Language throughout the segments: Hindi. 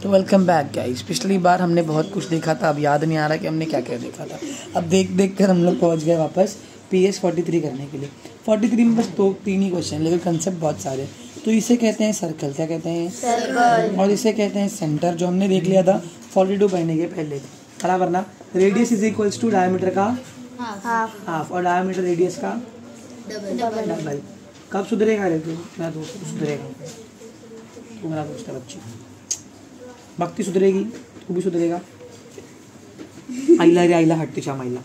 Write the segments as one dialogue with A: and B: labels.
A: तो वेलकम बैक गाइस। पिछली बार हमने बहुत कुछ देखा था, अब याद नहीं आ रहा कि हमने क्या क्या देखा था। अब देख देख कर हम लोग पहुंच गए वापस PS 43 करने के लिए। 43 में बस 2-3 ही क्वेश्चन, लेकिन कंसेप्ट बहुत सारे। तो इसे कहते हैं सर्कल, क्या कहते हैं? सर्कल। और इसे कहते हैं सेंटर, जो हमने देख लिया था 42 पढ़ने के पहले। बराबर ना। Radius is equals to diameter का हाफ और डायमीटर रेडियस का डबल। कब सुधरेगा रे तू? मेरा दोस्त सुधरेगा, तू मेरा दोस्त है बच्ची। भक्ति सुधरेगी, तू भी सुधरेगा। आइला रे आइला हट्टी चाम आइला।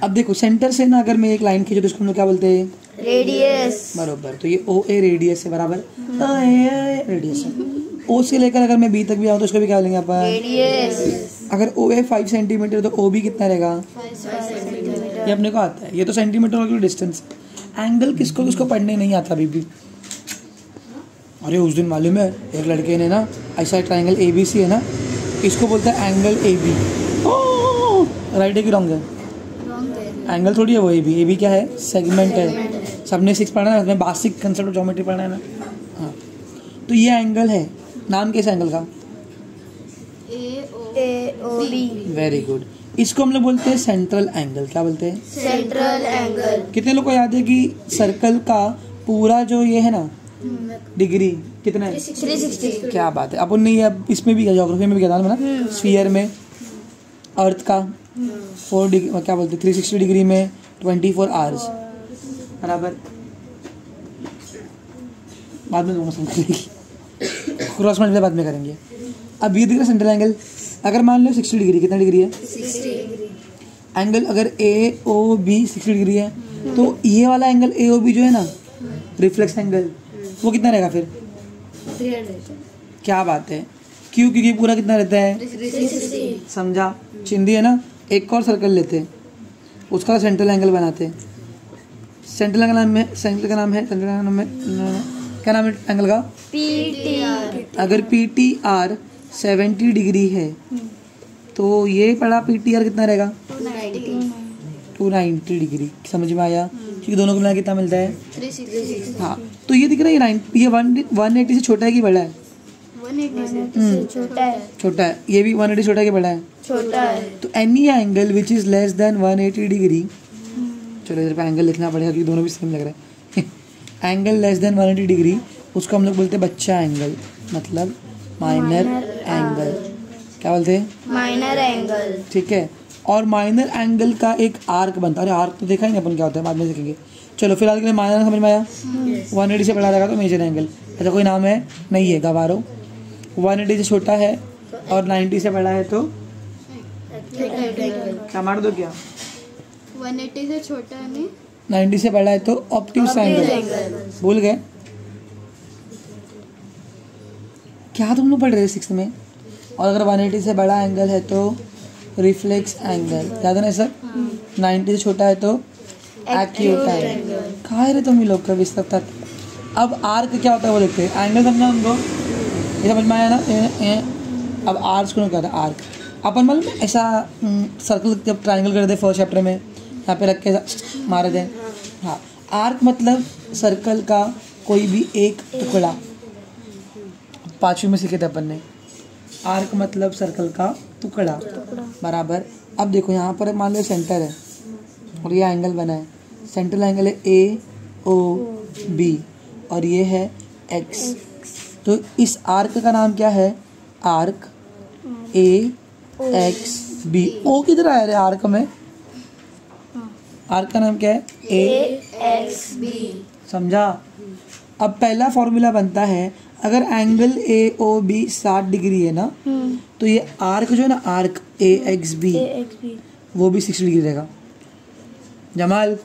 A: अब देखो सेंटर से ना अगर मैं एक लाइन खींचूं तो इसको हम लोग क्या बोलते हैं? रेडियस। बरोबर। तो ये OA रेडियस है, बराबर रेडियस है। O से लेकर अगर मैं B तक भी आऊँ तो उसको भी क्या बोलेंगे अपन? रेडियस। अगर OA 5 सेंटीमीटर तो OB कितना रहेगा? 5 सेंटीमीटर। ये अपने को आता है, ये तो सेंटीमीटर की डिस्टेंस। एंगल किसको किसको पढ़ने नहीं आता अभी भी। अरे उस दिन मालूम है एक लड़के ने ना ऐसा ट्रायंगल ABC है ना, इसको बोलता है एंगल AB। राइट है कि रॉन्ग है? एंगल थोड़ी है वो AB क्या है? सेगमेंट है। सबने 6 पढ़ना है, बेसिक कंसेप्ट ऑफ ज्योमेट्री पढ़ना है ना। हाँ, तो ये एंगल है। नाम कैसे एंगल का? AOB। Very good. इसको हम लोग बोलते हैं सेंट्रल एंगल। क्या बोलते हैं? Central angle. कितने लोग को याद है कि सर्कल का पूरा जो ये है ना डिग्री कितना है? 360। क्या बात है। अपन ने ये इसमें भी ज्योग्राफी में भी क्या ना, स्फीयर में अर्थ का 4 डिग्री क्या बोलते हैं, 360 डिग्री में 24 आवर्स, बराबर। बाद में क्रॉस मल्टीप्लाई बाद में करेंगे। अब ये दिख रहा सेंट्रल एंगल। अगर मान लो 60 डिग्री, कितना डिग्री है? 60 एंगल। अगर AOB 60 डिग्री है तो ये वाला एंगल AOB जो है ना, रिफ्लेक्स एंगल, वो कितना रहेगा फिर? 300। क्या बात है। क्यों? क्योंकि पूरा कितना रहता है? 360। समझा? चिंदी है ना। एक और सर्कल लेते हैं, उसका सेंट्रल एंगल बनाते हैं। सेंट्रल का नाम है क्या नाम है एंगल का? PTR। अगर PTR 70 डिग्री है तो ये पड़ा PTR कितना रहेगा? 290 डिग्री। समझ में आया? क्योंकि दोनों को मिला कितना मिलता है? 360। हाँ, तो ये दिख रहा है ये 180 से छोटा है कि बड़ा है? 180 से छोटा है। छोटा है। ये भी 180 छोटा है कि बड़ा है? छोटा है। तो any angle which is less than 180 degree, चलो इधर पे एंगल लिखना पड़ेगा क्योंकि दोनों भी सेम लग रहा है। एंगल लेस देन 180 डिग्री उसको हम लोग बोलते हैं बच्चा एंगल, मतलब माइनर एंगल। क्या बोलते हैं? Minor angle. ठीक है। और माइनर एंगल का एक आर्क बनता है। अरे आर्क तो देखा ही नहीं अपन, क्या होता है बाद में सीखेंगे। चलो फिलहाल के लिए माइनर समझ में आया? 180 से बड़ा रहेगा तो मेजर एंगल। ऐसा कोई नाम है? नहीं है, गवारो। 180 से छोटा है और 90 से बड़ा है तो क्या मार दो? क्या
B: 180 से छोटा है
A: 90 से बड़ा है तो ऑब्ट्यूस एंगल। भूल गए क्या तुम लोग पढ़ रहे 6th में? और अगर 180 से बड़ा एंगल है तो रिफ्लेक्स एंगल, याद है ना सर? 90 से छोटा है तो एक्यूट एंगल। कहाँ है रे तुम लोग का विस्तार तक। अब आर्क क्या होता है वो देखते हैं। एंगल समझना उनको, ये समझ में आया ना? अब आर्क को क्या होता है? आर्क अपन मालूम है ऐसा सर्कल जब ट्रायंगल कर दे फर्स्ट चैप्टर में, यहाँ पे रख के मारे दें। हाँ, आर्क मतलब सर्कल का कोई भी एक टुकड़ा। 5वीं में सीखे थे अपन ने। आर्क मतलब सर्कल का टुकड़ा, बराबर। अब देखो यहाँ पर मान लो सेंटर है और ये एंगल बना है। सेंट्रल एंगल है AOB और ये है X। तो इस आर्क का नाम क्या है? Arc AXB। O किधर आया रे आर्क में? आर्क का नाम क्या है? AXB। समझा? अब पहला फॉर्मूला बनता है, अगर एंगल AOB 60 डिग्री है ना, तो ये आर्क जो है ना, आर्क AXB वो भी 60 डिग्री रहेगा। जमाल,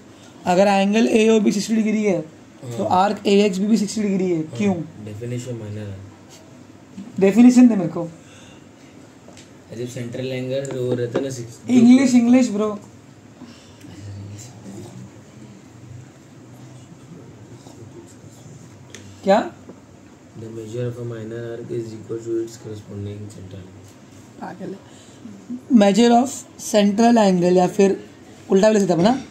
A: अगर एंगल AOB 60 डिग्री है तो आर्क AXB भी 60 डिग्री है। क्यों?
C: डेफिनेशन माइनर है।
A: डेफिनेशन दे मेरे को।
C: जब सेंट्रल एंगल वो रहता है ना,
A: इंग्लिश ब्रो। क्या?
C: The measure of a minor arc is equal to its corresponding central angle.
A: Measure of central angle, या फिर उल्टा बोल सकते हैं ना,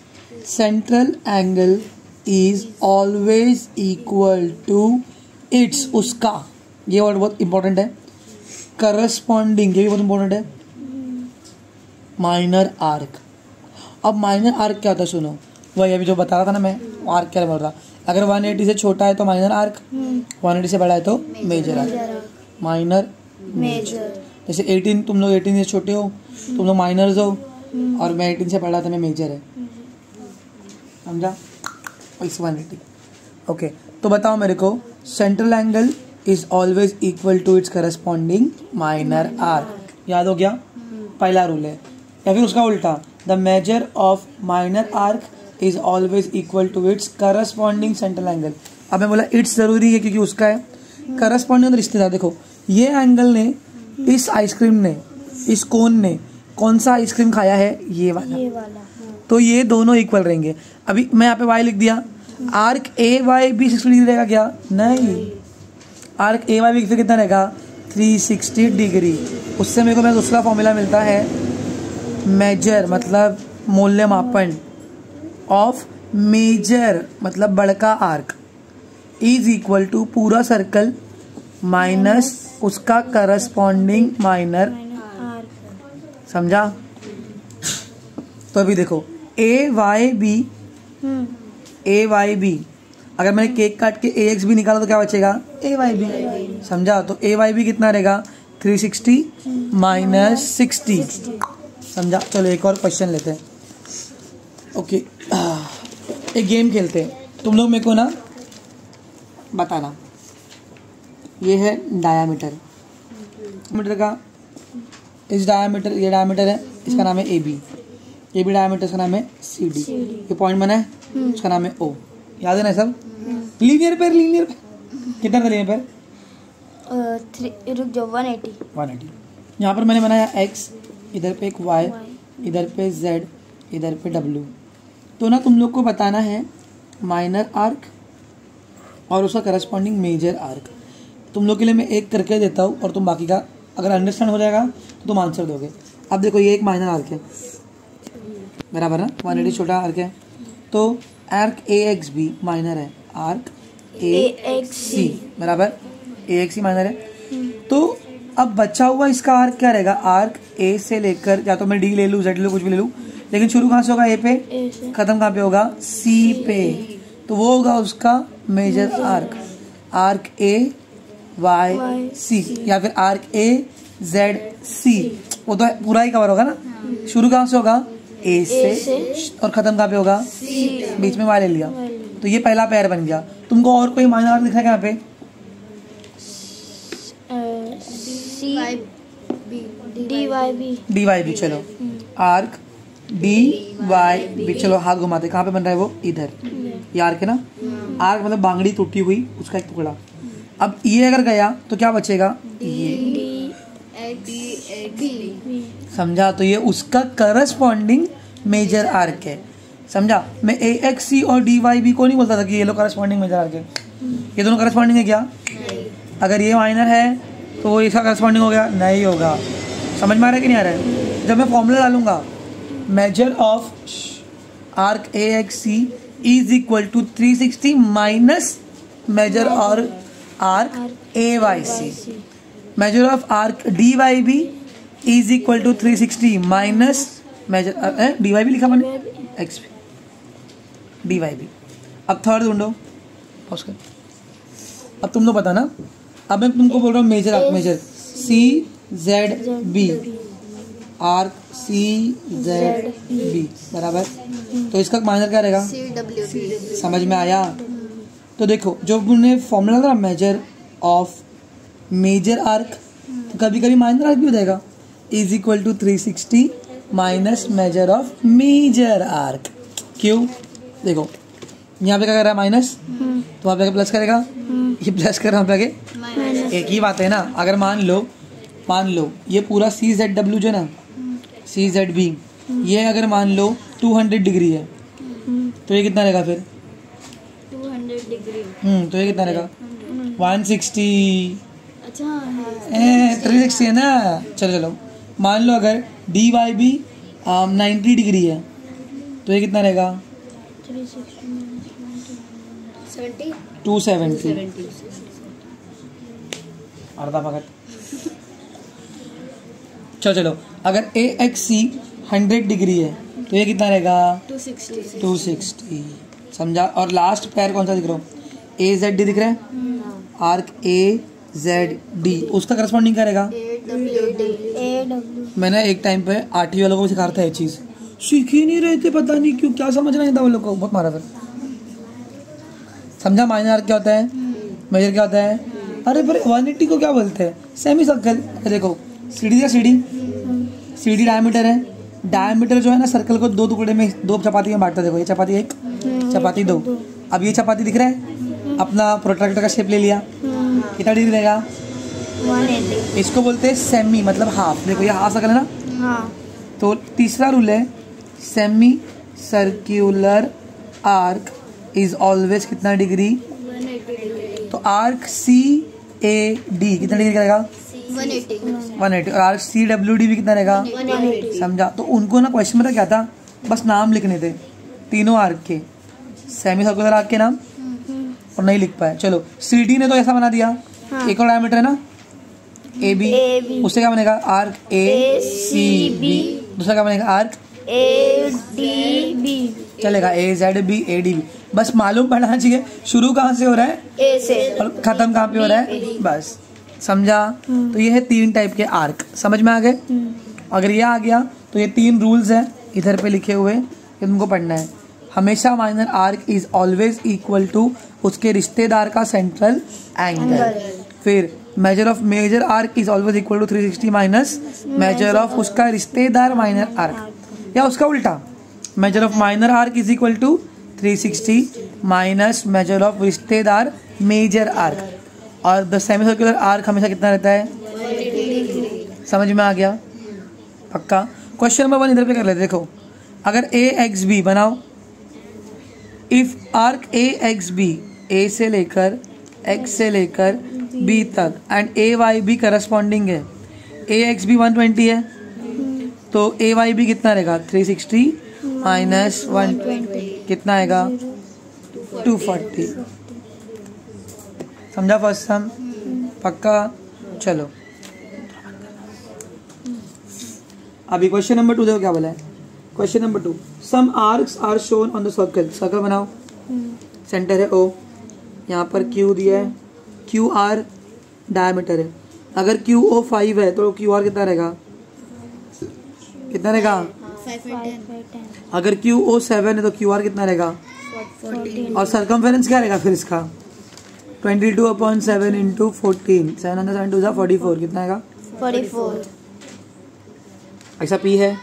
A: central angle is always equal to its, उसका। ये वर्ड बहुत इंपॉर्टेंट है। करस्पॉन्डिंग, ये भी बहुत इंपॉर्टेंट है, माइनर आर्क। अब माइनर आर्क क्या होता है सुनो, वही अभी जो बता रहा था ना मैं, आर्क क्या बोल रहा, अगर 180 से छोटा है तो माइनर आर्क, 180 से बड़ा है तो मेजर आर्क। माइनर मेजर, जैसे 18, तुम लोग 18 से छोटे हो, तुम लोग माइनर्स हो, और मैं 18 से बड़ा था, मैं मेजर है, समझा? इस 180। ओके, तो बताओ मेरे को, central angle is always equal to its corresponding minor arc. याद हो गया? पहला रूल है। या फिर उसका उल्टा, the measure of minor arc is always equal to its corresponding central angle. अब मैं बोला इट्स जरूरी है क्योंकि उसका है करस्पॉन्डिंग रिश्तेदार। देखो ये एंगल ने, इस आइसक्रीम ने, इस कोन ने कौन सा आइसक्रीम खाया है? ये वाला। तो ये दोनों इक्वल रहेंगे। अभी मैं यहाँ पे y लिख दिया, आर्क ए वाई भी 60 डिग्री रहेगा क्या? नहीं, आर्क ए वाई भी फिर कितना रहेगा? 360 डिग्री। उससे मेरे को मेरा दूसरा फॉर्मूला मिलता है, मेजर मतलब मूल्यमापन, ऑफ मेजर मतलब बड़का आर्क, इज इक्वल टू पूरा सर्कल माइनस उसका करस्पॉन्डिंग माइनर। समझा? तो अभी देखो ए वाई बी, अगर मैंने केक काट के ए एक्स भी निकाला तो क्या बचेगा? ए वाई बी। समझा? तो ए वाई बी कितना रहेगा? 360 माइनस 60। समझा? चलो एक और क्वेश्चन लेते हैं। ओके, एक गेम खेलते हैं, तुम लोग मेरे को ना बताना। ये है डायामीटर, मीटर का, इस डायामीटर, ये डायामीटर है, इसका नाम है ए बी। ये भी डायमीटर, इसका नाम है सी डी। ये पॉइंट बना है, उसका नाम है ओ। याद है ना सब? लीनियर पेयर कितना था लीनियर पेयर?
B: रुक जाओ, 180।
A: यहाँ पर मैंने बनाया एक्स, इधर पे एक वाई, इधर पे जेड, इधर पे डब्ल्यू। तो ना तुम लोग को बताना है माइनर आर्क और उसका करस्पॉन्डिंग मेजर आर्क। तुम लोग के लिए मैं एक करके देता हूँ और तुम बाकी का अगर अंडरस्टैंड हो जाएगा तो तुम आंसर दोगे। अब देखो ये एक माइनर आर्क है, बराबर ना, 180 छोटा आर्क है, तो arc A X B minor है, आर्क ए एक्स सी बराबर, ए एक्स सी माइनर है। तो अब बचा हुआ इसका आर्क क्या रहेगा? आर्क ए से लेकर, या तो मैं डी ले लूँ, जेड ले लूँ, कुछ भी ले लूँ, लेकिन शुरू कहाँ से होगा? ए पे, खत्म कहाँ पे होगा? सी पे। तो वो होगा उसका major arc, arc A Y C, या फिर आर्क ए जेड सी। वो तो पूरा ही कवर होगा ना, शुरू कहाँ से होगा? ए से, और खत्म कहाँ पे होगा? बीच में वाई ले लिया, तो ये पहला पैर बन गया। तुमको और कोई माइनर आर्क दिखा यहाँ पे? D Y B. चलो आर्क डी वाई बी, चलो हाथ घुमाते, कहाँ पे बन रहा है वो? इधर। ये आर्क है ना, आर्क मतलब बांगड़ी टूटी हुई उसका एक टुकड़ा। अब ये अगर गया तो क्या बचेगा? ये। समझा? तो ये उसका करस्पॉन्डिंग मेजर आर्क है। समझा? मैं ए एक्स सी और डी वाई बी को नहीं बोलता था कि ये लोग करस्पॉन्डिंग मेजर आर्क है। ये दोनों करस्पॉन्डिंग है क्या? अगर ये माइनर है तो वो इसका करस्पॉन्डिंग हो गया? नहीं होगा। समझ में आ रहा है कि नहीं आ रहा है? जब मैं फॉर्मूला डालूंगा, measure of arc A X C is equal to 360 minus measure और arc A Y C, measure of arc D Y B is equal to 360 minus measure D Y B लिखा मैंने, एक्स डी वाई बी। अब थर्ड ढूंढो उसका। अब तुम लोग बताना, अब मैं तुमको बोल रहा हूँ measure arc, measure C Z B, arc C Z B बराबर, तो इसका माइनर क्या रहेगा? समझ में आया? तो देखो जो हमने फॉर्मूला था मेजर ऑफ मेजर आर्क, तो कभी कभी माइनर आर्क भी हो जाएगा, is equal to 360 minus measure of major arc. क्यों? देखो यहाँ पे क्या कर रहा है? माइनस, तो वहाँ पे प्लस करेगा, ये प्लस कर रहा है, वहाँ पे एक ही बात है ना। अगर मान लो ये पूरा सी जेड डब्ल्यू जो है ना, सी जेड बी, ये अगर मान लो 200 डिग्री है, तो ये कितना रहेगा फिर?
B: 200 डिग्री।
A: तो ये कितना रहेगा? 160।
B: अच्छा
A: 360 है ना। चलो मान लो अगर डी वाई बी 90 डिग्री है, तो ये कितना रहेगा? 270। अर्धा पकड़। चलो अगर ए एक्स सी 100 डिग्री है तो ये कितना रहेगा
B: 260.
A: 260. समझा. और लास्ट पैर कौन सा दिख रहा है? ए जेड डी दिख रहा है. आर्क ए जेड डी उसका करस्पॉन्डिंग क्या रहेगा? मैंने एक टाइम पे आरटी वालों को सिखा रहा था ये चीज, सीख ही नहीं रहे थे, पता नहीं क्यों, क्या समझ नहीं था वो लोग को, बहुत मारा फिर. समझा माइनर आर्क क्या होता है, मेजर क्या होता है? अरे पर 180 को क्या बोलते हैं? Semi circle. देखो सीडी या सीडी डायमीटर है. डायमीटर जो है ना सर्कल को दो टुकड़े में, दो चपाती में बांटता है. देखो ये चपाती एक, चपाती दो. अब ये चपाती दिख रहा है, अपना प्रोट्रैक्टर का शेप ले लिया, कितना डिग्री रहेगा?
B: 180.
A: इसको बोलते हैं सेमी, मतलब हाफ. देखो ये हाफ सर्कल है ना.
B: हाँ.
A: तो तीसरा रूल है semi circular arc is always कितना डिग्री?
B: 180.
A: तो आर्क सी ए डी कितना डिग्री करेगा? 180. और आर्क सी डब्ल्यू डी भी कितना रहेगा?
B: 180.
A: समझा. तो उनको ना क्वेश्चन में क्या था, बस नाम लिखने थे तीनों आर्क के, सेमी सर्कुलर आर्क के नाम, और नहीं लिख पाए. चलो सी डी ने तो ऐसा बना दिया.
B: हाँ.
A: एक और डायमीटर है ना ए बी, उससे क्या बनेगा? Arc A C B. दूसरा क्या बनेगा? Arc
B: A D B.
A: चलेगा A Z B A D B. बस मालूम पड़ना चाहिए शुरू कहाँ से हो रहा है
B: ए से
A: और खत्म कहाँ पे हो रहा है, बस. समझा. तो ये है 3 टाइप के आर्क. समझ में आ गए? अगर ये आ गया तो ये 3 रूल्स हैं इधर पे लिखे हुए, ये तुमको पढ़ना है. हमेशा minor arc is always equal to उसके रिश्तेदार का सेंट्रल एंगल. फिर measure of major arc is always equal to 360 minus measure of उसका रिश्तेदार माइनर आर्क, या उसका उल्टा, measure of minor arc is equal to 360 minus measure of रिश्तेदार मेजर आर्क. और द सेमी सर्कुलर आर्क हमेशा कितना रहता है? 180. समझ में आ गया? पक्का. क्वेश्चन नंबर 1 इधर पे कर लेते. देखो अगर ए एक्स बी बनाओ, if arc A X B A से लेकर एक्स से लेकर बी तक and A Y B corresponding है. ए एक्स बी 120 है तो ए वाई बी कितना रहेगा? 360 माइनस 120 कितना आएगा? 240. समझा फर्स्ट सम? पक्का. चलो अभी क्वेश्चन नंबर 2 देखो क्या बोला है. Question number 2, some arcs are shown on the circle. Circle बनाओ, सेंटर है O, यहाँ पर Q दिया है, क्यू आर डायमीटर है. अगर क्यू ओ 5 है तो क्यू आर कितना रहेगा? कितना रहेगा?
B: 510.
A: अगर क्यू ओ 7 है तो क्यू आर कितना रहेगा?
B: 14.
A: और सर्कमफेरेंस क्या रहेगा फिर इसका? 22/7 इंटू 14, 702 जा 44 कितना आएगा?
B: 44.
A: ऐसा P है,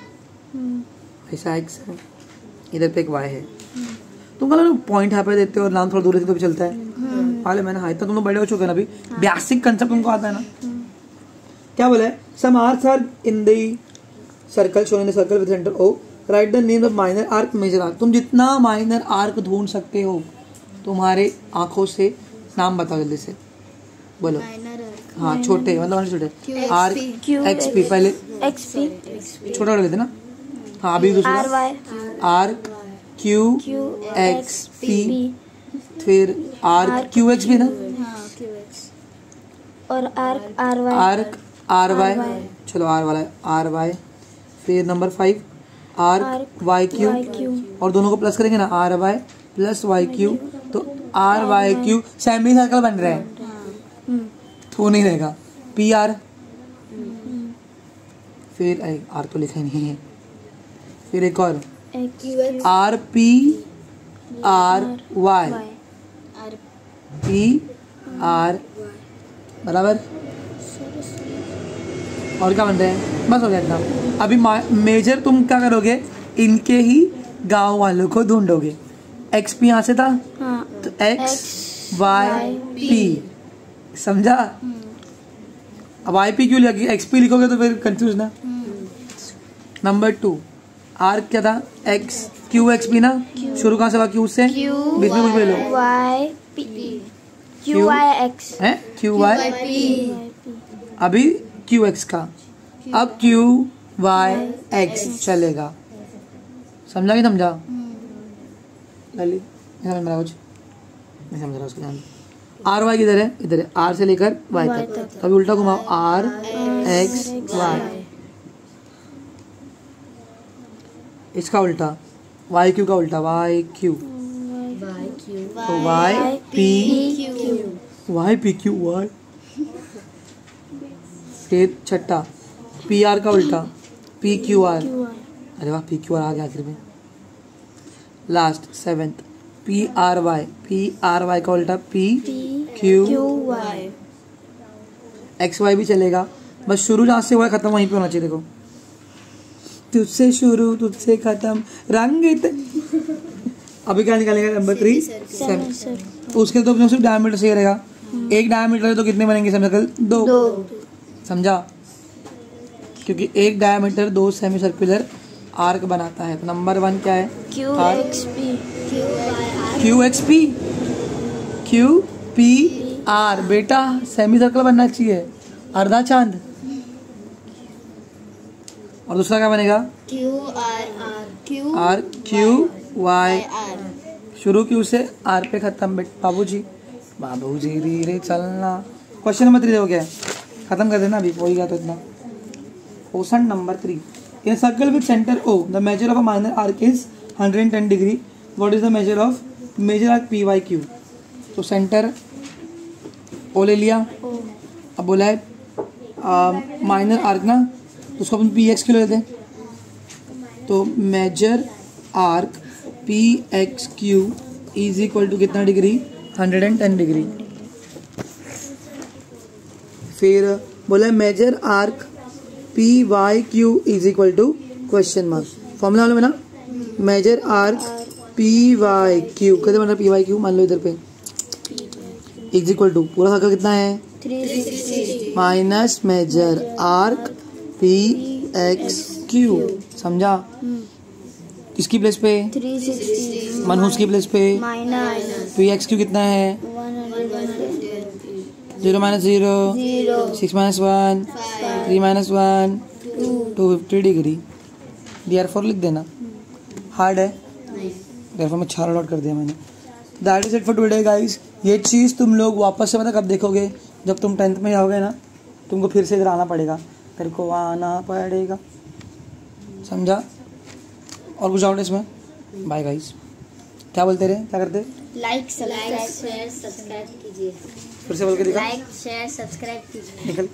A: ऐसा X है, इधर पे एक Y है. तुम कहना पॉइंट यहाँ पे देते हो और नाम थोड़ा दूर देते तो भी चलता है. हाल मैंने हाँ इतना तुम लोग बड़े हो चुके हैं ना अभी, बेसिक कंसेप्ट तुमको आता है ना. क्या बोला है? Some arcs are in the circle shown in the circle with centre O, write the name of minor arc major arc. तुम जितना माइनर आर्क ढूंढ सकते हो तुम्हारे आंखों से नाम बताओ जल्दी से, बोलो. हाँ छोटे मतलब छोटे. आर्क एक्स पी, पहले
B: XP.
A: छोटा लेते ना. हाँ अभी दूसरा आर्क क्यू एक्स पी, फिर आर्क क्यू एक्स भी ना,
B: और arc RY.
A: Arc R Y. चलो आर वाला आर वाई. फिर नंबर 5 आर्क वाई क्यू, और दोनों को प्लस करेंगे ना, R Y plus Y Q, तो R Y Q semi circle बन रहा है. तो नहीं रहेगा. पी आर, फिर आर तो लिखा ही नहीं है. फिर एक और R P R Y, P R बराबर. और क्या बन रहे हैं? बस हो गया इतना. अभी मेजर तुम क्या करोगे? इनके ही गांव वालों को ढूंढोगे. एक्स पी यहाँ से था तो एक्स वाई पी. समझा? अब आई पी क्यों लगी? एक्स पी लिखोगे तो फिर कंफ्यूज ना. नंबर 2 आर्क क्या था? एक्स क्यू एक्स पी ना. शुरू कहाँ से हुआ? क्यू से. बीच में कुछ भी लो.
B: QYX
A: है क्यू वाई. अभी क्यू एक्स का, अब क्यू वाई एक्स चलेगा. समझा कि समझा? लली समझ में कुछ नहीं समझ रहा उसको. ध्यान आर वाई किधर है? इधर है. आर से लेकर वाई तक. अभी उल्टा घुमाओ, आर एक्स वाई. इसका उल्टा वाई क्यू का उल्टा वाई क्यू, तो Y P Y P Q Y. फिर छठा पी आर का उल्टा पी क्यू आर, अरे वाह पी क्यू आर आ गया आखिर में। Last seventh P R Y का उल्टा P Q
B: Y.
A: X Y भी चलेगा, बस शुरू जहाँ से हुआ है खत्म वहीं पे होना चाहिए। देखो तुझसे शुरू तुझसे खत्म रंग अभी क्या निकालेगा नंबर 3 7। उसके तो अपने सिर्फ डायमीटर सही रहेगा। एक डायमीटर है तो कितने बनेंगे सेमीसर्कल? 2। समझा? क्योंकि एक डायमीटर 2 सेमी सर्कुलर आर्क बनाता है। तो नंबर 1 क्या है? Q X P R. बेटा सेमी सर्कल बनना चाहिए, अर्धा चांद। और दूसरा क्या बनेगा? R Q Y. शुरू क्यू से आर पे खत्म। बाबूजी धीरे चलना। क्वेश्चन नंबर 3 हो गया, खत्म कर देना अभी, हो ही गया तो इतना। Question number 3, in circle with centre O the measure of a minor arc is 110 degree. What is the measure of major arc P Y Q? तो सेंटर O ले लिया, अब बोला है माइनर आर्क ना, तो उसको अपन पी एक्स क्यू लेते हैं। तो measure arc P X Q is equal to कितना डिग्री? 110 डिग्री। फिर बोला measure arc P Y Q is equal to question mark. Formula वाला बना measure arc P Y Q, कैसे बना पी वाई क्यू? मान लो इधर पे इज इक्वल टू पूरा सर्कल कितना है? 360 minus measure arc P X Q. समझा? किसकी प्लेस पे? 360 मनहूस की प्लेस पे माइनस पी एक्स क्यू कितना है? 0 minus 0 6 minus 1 3 minus 1 250 degree. Therefore लिख देना, हार्ड है, देयरफॉर मैं 6 लॉट कर दिया मैंने। That is it for today guys. ये चीज़ तुम लोग वापस से कब देखोगे? जब तुम 10th में जाओगे ना, तुमको फिर से इधर आना पड़ेगा, तेरे को आना पड़ेगा। समझा? और कुछ डाउट इसमें? Bye guys. क्या बोलते रहे, क्या करते?
B: लाइक शेयर सब्सक्राइब कीजिए।
A: फिर से बोल के दिखा।
B: लाइक शेयर सब्सक्राइब कीजिए।
A: निकल।